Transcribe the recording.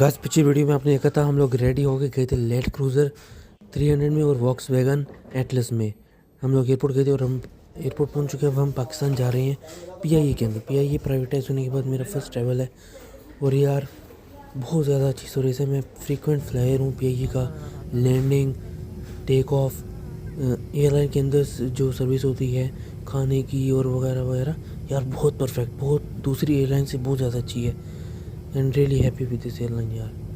Guys पिछली video में आपने देखा था हम लोग रेडी होके गए थे लैंड क्रूज़र 300 में और वॉक्सवैगन एटलस में। हम लोग एयरपोर्ट गए थे और हम एयरपोर्ट पहुंच चुके हैं। अब हम पाकिस्तान जा रहे हैं पीआईए के अंदर। पीआईए प्राइवेटाइज होने के बाद मेरा फर्स्ट ट्रैवल है और यार बहुत ज़्यादा अच्छी सर्विस है। मैं फ्रीक्वेंट फ्लायर हूँ पीआईए का। लैंडिंग, टेक ऑफ, एयरलाइन के अंदर जो सर्विस होती है खाने की और वगैरह वगैरह, यार बहुत परफेक्ट, बहुत दूसरी एयरलाइन से बहुत ज़्यादा अच्छी है। And really happy with this airline यार।